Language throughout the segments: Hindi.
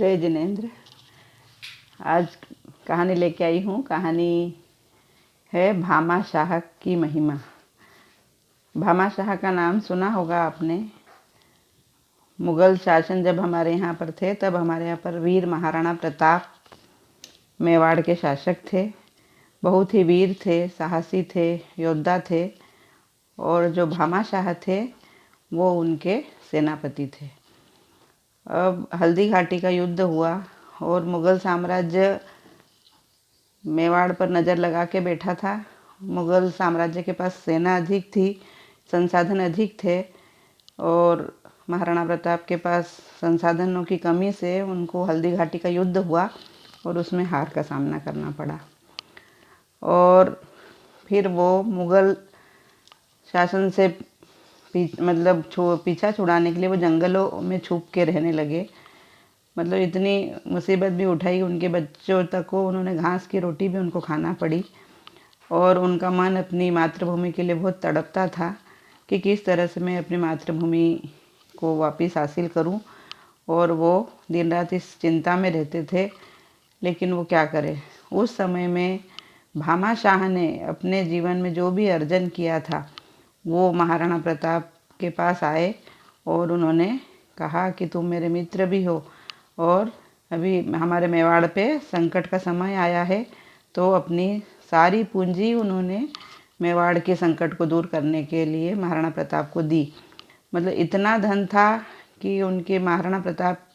जय जिनेंद्र। आज कहानी लेके आई हूँ। कहानी है भामा शाह की महिमा। भामा शाह का नाम सुना होगा आपने। मुग़ल शासन जब हमारे यहाँ पर थे तब हमारे यहाँ पर वीर महाराणा प्रताप मेवाड़ के शासक थे। बहुत ही वीर थे, साहसी थे, योद्धा थे। और जो भामा शाह थे वो उनके सेनापति थे। अब हल्दी घाटी का युद्ध हुआ और मुग़ल साम्राज्य मेवाड़ पर नज़र लगा के बैठा था। मुग़ल साम्राज्य के पास सेना अधिक थी, संसाधन अधिक थे और महाराणा प्रताप के पास संसाधनों की कमी से उनको हल्दी घाटी का युद्ध हुआ और उसमें हार का सामना करना पड़ा। और फिर वो मुग़ल शासन से पीछा छुड़ाने के लिए वो जंगलों में छुप के रहने लगे। मतलब इतनी मुसीबत भी उठाई, उनके बच्चों तक को उन्होंने घास की रोटी भी उनको खाना पड़ी। और उनका मन अपनी मातृभूमि के लिए बहुत तड़पता था कि किस तरह से मैं अपनी मातृभूमि को वापस हासिल करूं। और वो दिन रात इस चिंता में रहते थे, लेकिन वो क्या करें। उस समय में भामा शाह ने अपने जीवन में जो भी अर्जन किया था वो महाराणा प्रताप के पास आए और उन्होंने कहा कि तुम मेरे मित्र भी हो और अभी हमारे मेवाड़ पे संकट का समय आया है। तो अपनी सारी पूंजी उन्होंने मेवाड़ के संकट को दूर करने के लिए महाराणा प्रताप को दी। मतलब इतना धन था कि उनके महाराणा प्रताप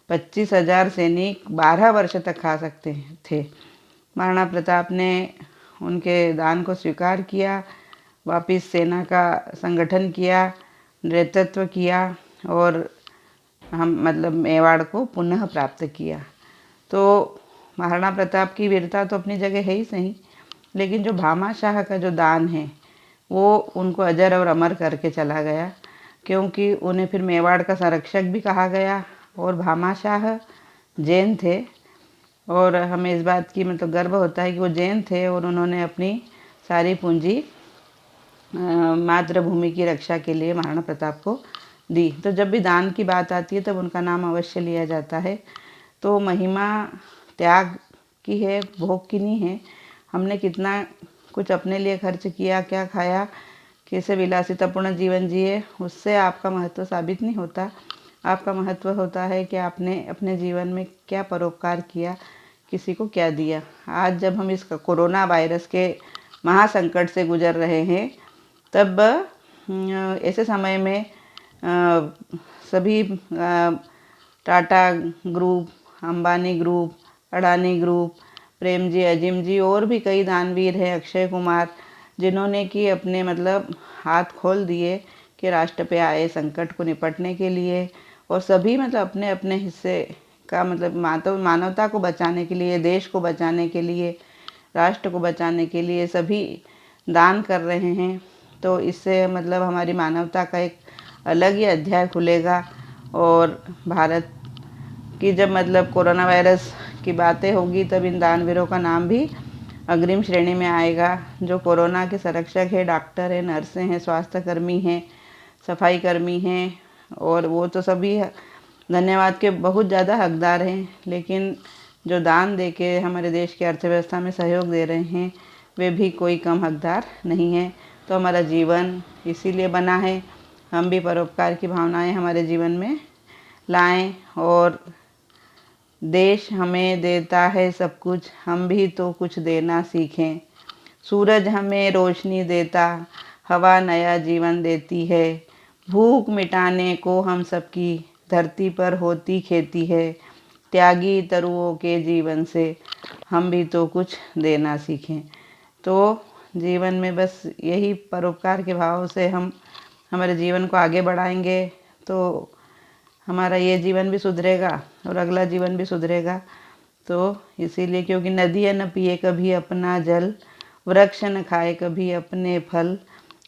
25,000 सैनिक 12 वर्ष तक खा सकते थे। महाराणा प्रताप ने उनके दान को स्वीकार किया, वापस सेना का संगठन किया, नेतृत्व किया और मेवाड़ को पुनः प्राप्त किया। तो महाराणा प्रताप की वीरता तो अपनी जगह है ही सही, लेकिन जो भामा शाह का जो दान है वो उनको अजर और अमर करके चला गया, क्योंकि उन्हें फिर मेवाड़ का संरक्षक भी कहा गया। और भामा शाह जैन थे और हमें इस बात की गर्व होता है कि वो जैन थे और उन्होंने अपनी सारी पूंजी मातृभूमि की रक्षा के लिए महाराणा प्रताप को दी। तो जब भी दान की बात आती है तब उनका नाम अवश्य लिया जाता है। तो महिमा त्याग की है, भोग की नहीं है। हमने कितना कुछ अपने लिए खर्च किया, क्या खाया, कैसे विलासितापूर्ण जीवन जिए, उससे आपका महत्व साबित नहीं होता। आपका महत्व होता है कि आपने अपने जीवन में क्या परोपकार किया, किसी को क्या दिया। आज जब हम इस कोरोना वायरस के महासंकट से गुजर रहे हैं तब ऐसे समय में सभी Tata group, Ambani group, Adani group, Prem ji, Azim ji और भी कई दानवीर हैं, अक्षय कुमार, जिन्होंने कि अपने हाथ खोल दिए कि राष्ट्र पे आए संकट को निपटने के लिए। और सभी अपने अपने हिस्से का मानवता को बचाने के लिए, देश को बचाने के लिए, राष्ट्र को बचाने के लिए सभी दान कर रहे हैं। तो इससे हमारी मानवता का एक अलग ही अध्याय खुलेगा। और भारत की जब कोरोना वायरस की बातें होगी तब इन दानवीरों का नाम भी अग्रिम श्रेणी में आएगा। जो कोरोना के संरक्षक हैं, डॉक्टर हैं, नर्सें हैं, स्वास्थ्यकर्मी हैं, सफाई कर्मी हैं, और वो तो सभी धन्यवाद के बहुत ज़्यादा हकदार हैं। लेकिन जो दान दे के हमारे देश की अर्थव्यवस्था में सहयोग दे रहे हैं वे भी कोई कम हकदार नहीं हैं। तो हमारा जीवन इसीलिए बना है, हम भी परोपकार की भावनाएं हमारे जीवन में लाएं। और देश हमें देता है सब कुछ, हम भी तो कुछ देना सीखें। सूरज हमें रोशनी देता, हवा नया जीवन देती है। भूख मिटाने को हम सबकी धरती पर होती खेती है। त्यागी तरुओं के जीवन से हम भी तो कुछ देना सीखें। तो जीवन में बस यही परोपकार के भाव से हम हमारे जीवन को आगे बढ़ाएंगे तो हमारा ये जीवन भी सुधरेगा और अगला जीवन भी सुधरेगा। तो इसीलिए, क्योंकि नदियाँ न पिए कभी अपना जल, वृक्ष न खाए कभी अपने फल,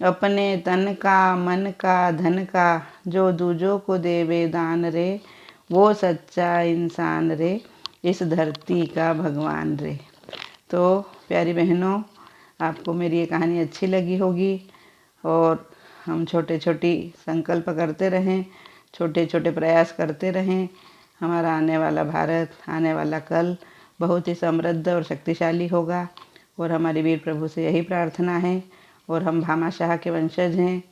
अपने तन का, मन का, धन का, जो दूजों को देवे दान रे, वो सच्चा इंसान रे, इस धरती का भगवान रे। तो प्यारी बहनों, आपको मेरी ये कहानी अच्छी लगी होगी और हम छोटे छोटे संकल्प करते रहें, छोटे छोटे प्रयास करते रहें हमारा आने वाला भारत, आने वाला कल बहुत ही समृद्ध और शक्तिशाली होगा। और हमारी वीर प्रभु से यही प्रार्थना है। और हम भामाशाह के वंशज हैं,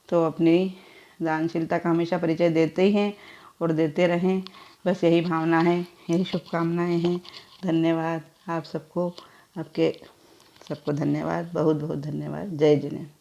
तो अपनी दानशीलता का हमेशा परिचय देते ही हैं और देते रहें। बस यही भावना है, यही शुभकामनाएं हैं। धन्यवाद आप सबको, सबको धन्यवाद, बहुत बहुत धन्यवाद। जय जिनेंद्र।